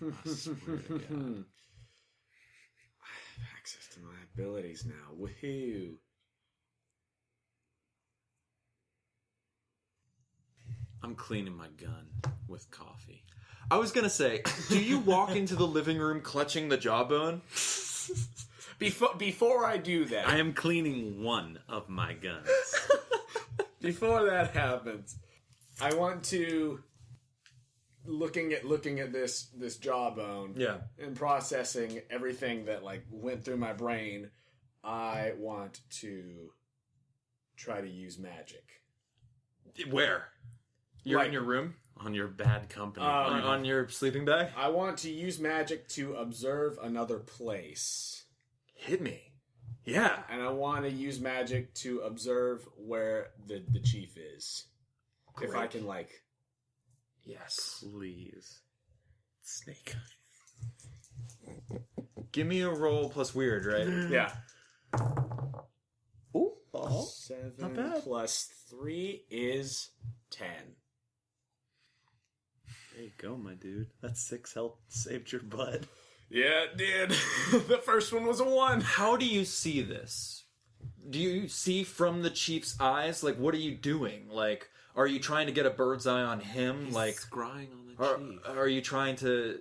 I swear to God. I have access to my abilities now. Woohoo. I'm cleaning my gun with coffee. I was gonna say, do you walk into the living room clutching the jawbone? Before I do that, I am cleaning one of my guns. before that happens, I want to looking at this jawbone, Yeah. and processing everything that like went through my brain. I want to try to use magic. Where? You're Like- in your room? On your bad company. On your sleeping bag? I want to use magic to observe another place. Hit me. Yeah. And I want to use magic to observe where the chief is. If I can, like... Yes. Please. Snake. Give me a roll plus weird, right? Yeah. Ooh. 7 not bad. plus 3 is 10. There you go, my dude. That's 6 health. Saved your butt. Yeah, it did. The first one was a 1. How do you see this? Do you see from the chief's eyes? Like, what are you doing? Like, are you trying to get a bird's eye on him? He's Like, scrying on the chief. are you trying to...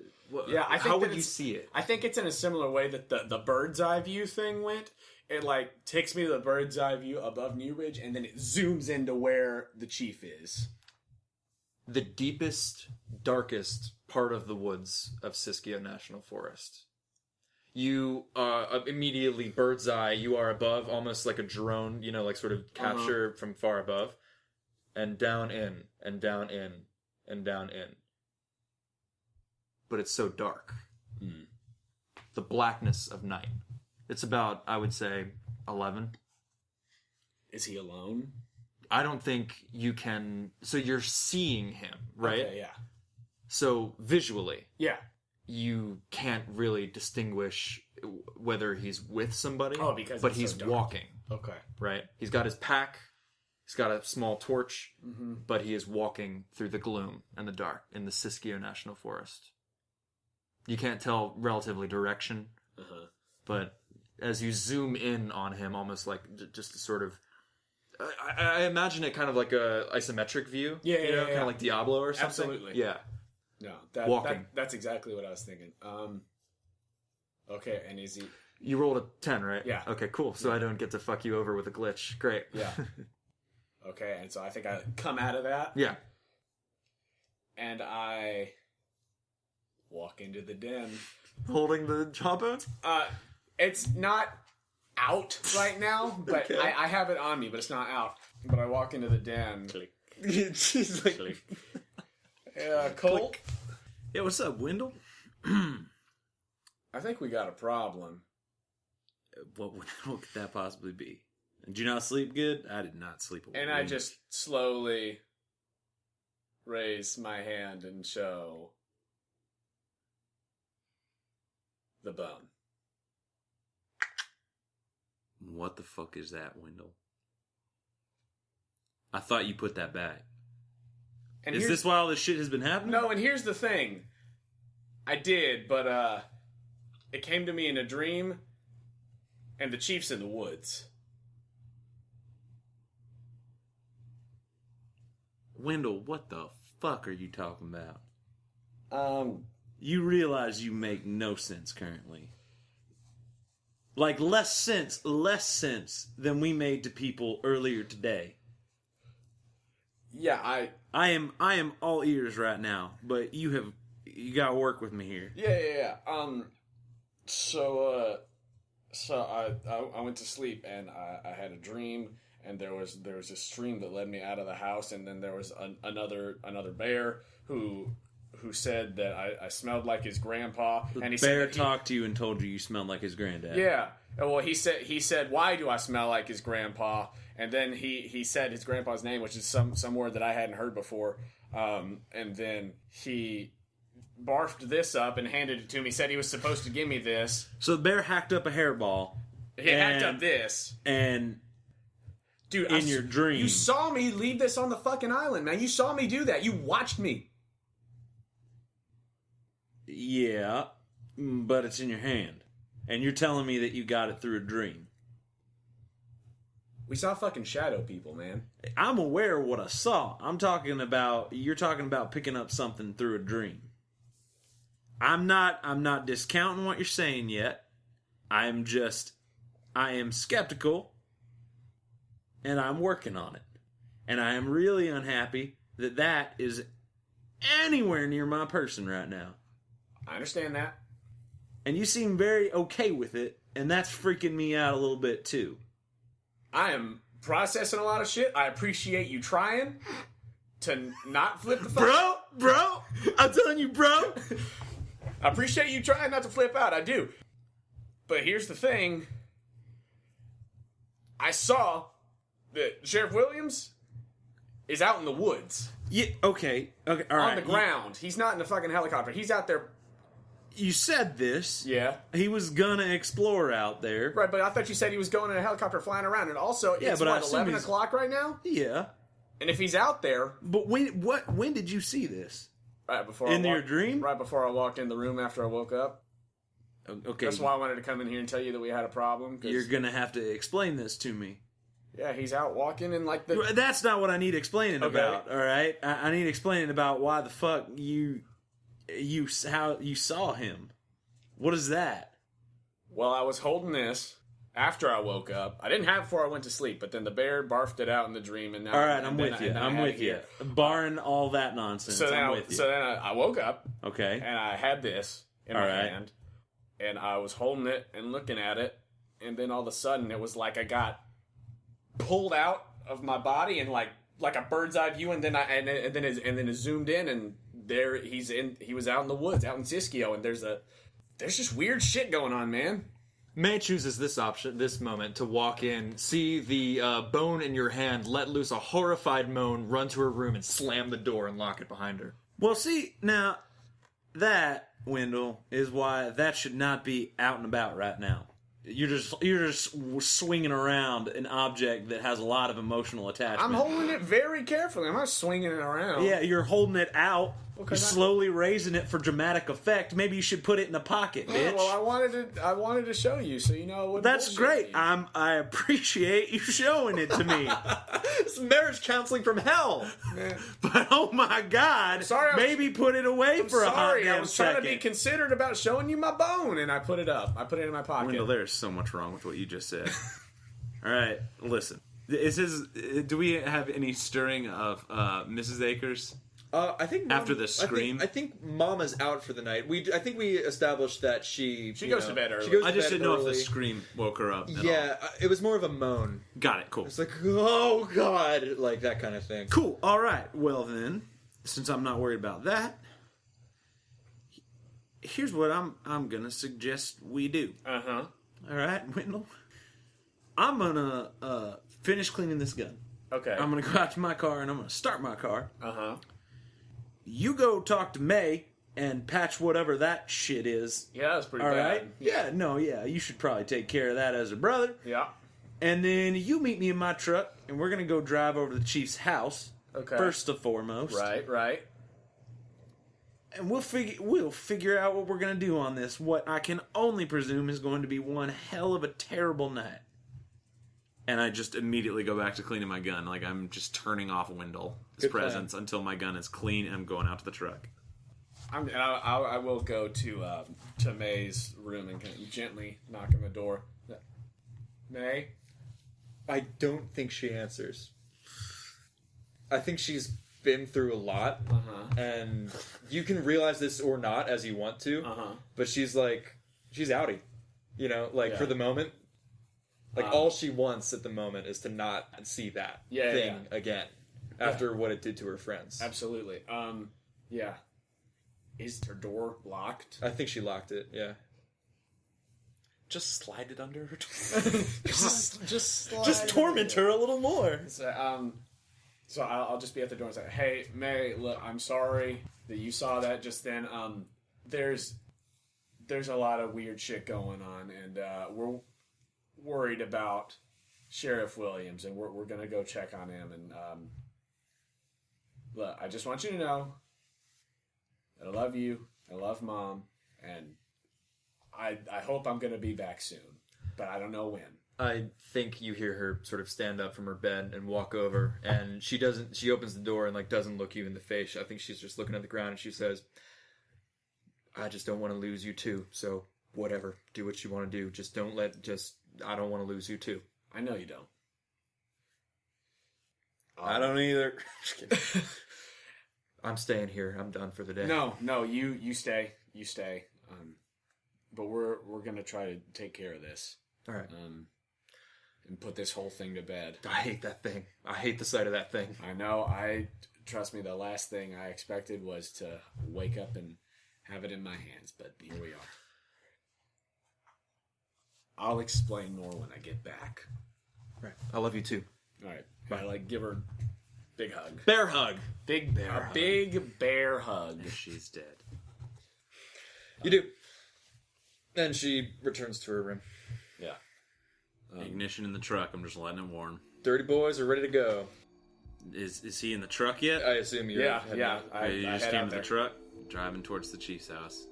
Yeah, I think how that would you see it? I think it's in a similar way that the bird's eye view thing went. It, like, takes me to the bird's eye view above New Ridge, and then it zooms into where the chief is. The deepest, darkest part of the woods of Siskiyou National Forest. You immediately, bird's eye, you are above, almost like a drone, you know, like sort of capture from far above. And down in, and down in, and down in. But it's so dark. The blackness of night. It's about, I would say, 11. Is he alone? I don't think you can... So you're seeing him, right? Okay, yeah. So visually, Yeah. you can't really distinguish whether he's with somebody. Oh, because but it's he's so dark. walking, Okay. right? He's got his pack. He's got a small torch, but he is walking through the gloom and the dark in the Siskiyou National Forest. You can't tell relatively direction, but as you zoom in on him, almost like just a sort of... I imagine it kind of like a isometric view. Yeah, you know, yeah, kind of like Diablo or something. Absolutely. Yeah. No, Walking. that's exactly what I was thinking. Okay, and is he... You rolled a 10, right? Yeah. Okay, cool. So I don't get to fuck you over with a glitch. Great. Yeah. Okay, and so I think I come out of that, Yeah. and I walk into the den. Holding the jawbone? It's not out right now, but Okay. I have it on me, but it's not out. But I walk into the den. Click. She's like... Colt? Yeah, what's up, Wendell? I think we got a problem. What could that possibly be? Did you not sleep good? I did not sleep well. And I just slowly raise my hand and show the bone. What the fuck is that, Wendell? I thought you put that back. And is this why all this shit has been happening? No, and here's the thing. I did, but it came to me in a dream, and the chief's in the woods. Wendell, what the fuck are you talking about? You realize you make no sense currently. Like, less sense than we made to people earlier today. Yeah, I am all ears right now, but you gotta work with me here. Yeah. So I went to sleep and I had a dream, and there was a stream that led me out of the house, and then there was another bear who said that I smelled like his grandpa, and he Bear said talked to you and told you smelled like his granddad. Yeah. Well, he said, why do I smell like his grandpa? And then he said his grandpa's name, which is some word that I hadn't heard before. And then he barfed this up and handed it to me. Said he was supposed to give me this. So the bear hacked up a hairball. He hacked up this. And dude, in your dream, you saw me leave this on the fucking island, man. You saw me do that. You watched me. Yeah, but it's in your hand. And you're telling me that you got it through a dream. We saw fucking shadow people, man. I'm aware of what I saw. You're talking about picking up something through a dream. I'm not discounting what you're saying yet. I am skeptical, and I'm working on it. And I am really unhappy that is anywhere near my person right now. I understand that. And you seem very okay with it, and that's freaking me out a little bit too. I am processing a lot of shit. I appreciate you trying to not flip the fuck. Bro, I'm telling you, bro. I appreciate you trying not to flip out. I do. But here's the thing. I saw that Sheriff Williams is out in the woods. Yeah, okay, all right. On the ground. He's not in a fucking helicopter. He's out there. You said this. Yeah. He was gonna explore out there. Right, but I thought you said he was going in a helicopter flying around. And also, it's but I what, assume 11 o'clock right now? Yeah. And if he's out there... But when did you see this? Right before your dream? Right before I walked in the room after I woke up. Okay. That's why I wanted to come in here and tell you that we had a problem. You're gonna have to explain this to me. Yeah, he's out walking in like the... That's not what I need explaining about, alright? I need explaining about why the fuck how you saw him. What is that? Well, I was holding this after I woke up. I didn't have it before I went to sleep, but then the bear barfed it out in the dream, and now... Alright, I'm with you. Barring all that nonsense, I'm with you. So then I woke up, okay, and I had this in my hand, and I was holding it and looking at it, and then all of a sudden it was like I got pulled out of my body and like a bird's eye view, and then it zoomed in, and there he was out in the woods, out in Siskiyou, and there's just weird shit going on, man. May chooses this moment, to walk in, see the bone in your hand, let loose a horrified moan, run to her room, and slam the door and lock it behind her. Well, see, now, that, Wendell, is why that should not be out and about right now. You're just swinging around an object that has a lot of emotional attachment. I'm holding it very carefully. I'm not swinging it around. Yeah, you're holding it out. You're slowly raising it for dramatic effect. Maybe you should put it in a pocket, bitch. Well, I wanted to show you, so you know what. That's great. I appreciate you showing it to me. It's marriage counseling from hell. Man. But oh my God, maybe put it away for a hot damn second. I was trying to be considerate about showing you my bone, and I put it up. I put it in my pocket. Wendell, there's so much wrong with what you just said. All right, listen. Do we have any stirring of Mrs. Akers? I think after the scream, I think Mama's out for the night. I think we established that she goes to bed early. I just didn't know if the scream woke her up. It was more of a moan. Got it. Cool. It's like, oh God, like that kind of thing. Cool. All right. Well then, since I'm not worried about that, here's what I'm gonna suggest we do. Uh-huh. All right, Wendell. I'm gonna finish cleaning this gun. Okay. I'm gonna go out to my car and I'm gonna start my car. Uh-huh. You go talk to May and patch whatever that shit is. Yeah, that's pretty All bad. right? Yeah, you should probably take care of that as a brother. Yeah. And then you meet me in my truck, and we're gonna go drive over to the chief's house. Okay. First and foremost. Right. And we'll figure out what we're gonna do on this. What I can only presume is going to be one hell of a terrible night. And I just immediately go back to cleaning my gun. Like, I'm just turning off Wendell's Good presence until my gun is clean and I'm going out to the truck. I will go to May's room and kind of gently knock on the door. May? I don't think she answers. I think she's been through a lot, and you can realize this or not as you want to, but she's outie. You know, for the moment. All she wants at the moment is to not see that thing again after what it did to her friends. Absolutely. Yeah. Is her door locked? I think she locked it, yeah. Just slide it under her. Just torment her a little more. So I'll just be at the door and say, "Hey, May, look, I'm sorry that you saw that just then. There's a lot of weird shit going on, and we're worried about Sheriff Williams, and we're gonna go check on him. And look, I just want you to know that I love you, I love Mom, and I hope I'm gonna be back soon, but I don't know when." I think you hear her sort of stand up from her bed and walk over, and she opens the door and doesn't look you in the face. I think she's just looking at the ground, and she says, "I just don't want to lose you too, so whatever, do what you want to do. Just I don't want to lose you too." I know you don't. I don't either. Just kidding. I'm staying here. I'm done for the day. No, you stay. But we're gonna try to take care of this. All right. And put this whole thing to bed. I hate that thing. I hate the sight of that thing. I know. Trust me, the last thing I expected was to wake up and have it in my hands, but here we are. I'll explain more when I get back. Right. I love you too. All right. I give her big hug. Bear hug. Big bear hug. She's dead. You do. And she returns to her room. Yeah. Ignition in the truck. I'm just letting it warm. Dirty boys are ready to go. Is he in the truck yet? I assume you're... Yeah. You just head came out to the there. truck, driving towards the chief's house.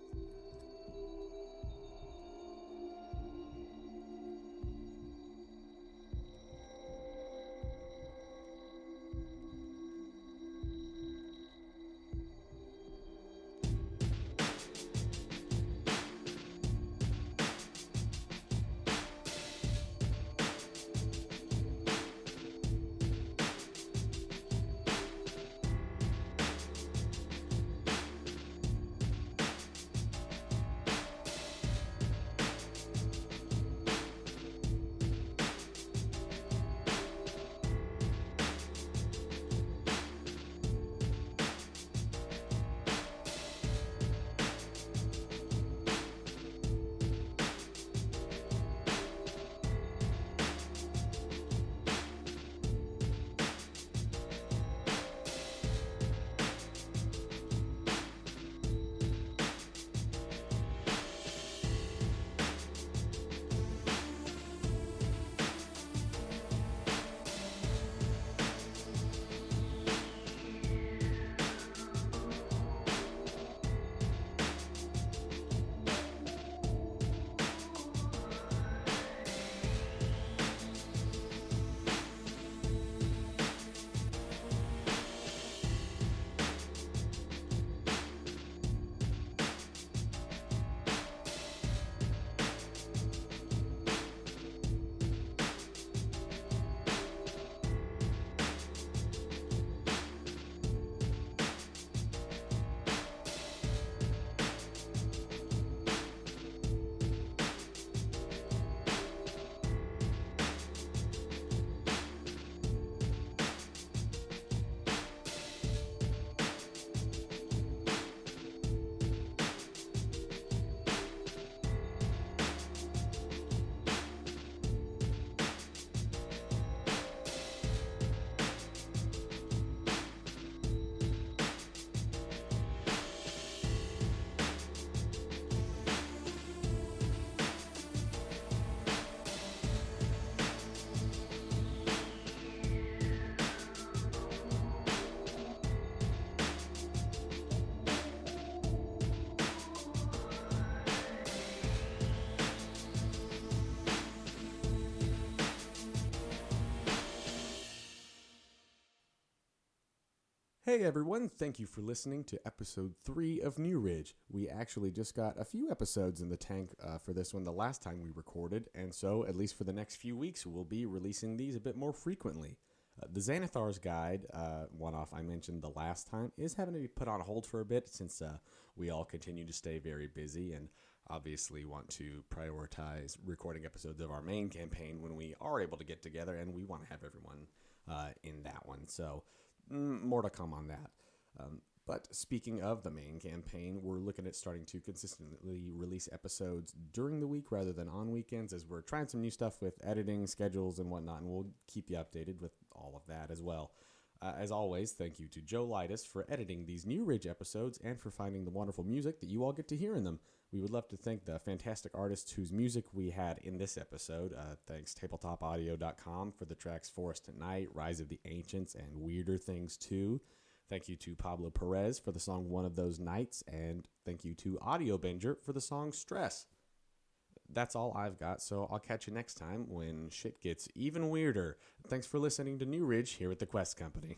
Hey everyone, thank you for listening to episode 3 of New Ridge. We actually just got a few episodes in the tank for this one the last time we recorded, and so, at least for the next few weeks, we'll be releasing these a bit more frequently. The Xanathar's Guide, one-off I mentioned the last time, is having to be put on hold for a bit since we all continue to stay very busy and obviously want to prioritize recording episodes of our main campaign when we are able to get together, and we want to have everyone in that one, so more to come on that. But speaking of the main campaign, we're looking at starting to consistently release episodes during the week rather than on weekends, as we're trying some new stuff with editing, schedules, and whatnot, and we'll keep you updated with all of that as well. As always, thank you to Joe Lightus for editing these New Ridge episodes and for finding the wonderful music that you all get to hear in them. We would love to thank the fantastic artists whose music we had in this episode. Thanks tabletopaudio.com for the tracks Forest at Night, Rise of the Ancients, and Weirder Things 2. Thank you to Pablo Perez for the song One of Those Nights, and thank you to Audio Binger for the song Stress. That's all I've got, so I'll catch you next time when shit gets even weirder. Thanks for listening to New Ridge here at the Quest Company.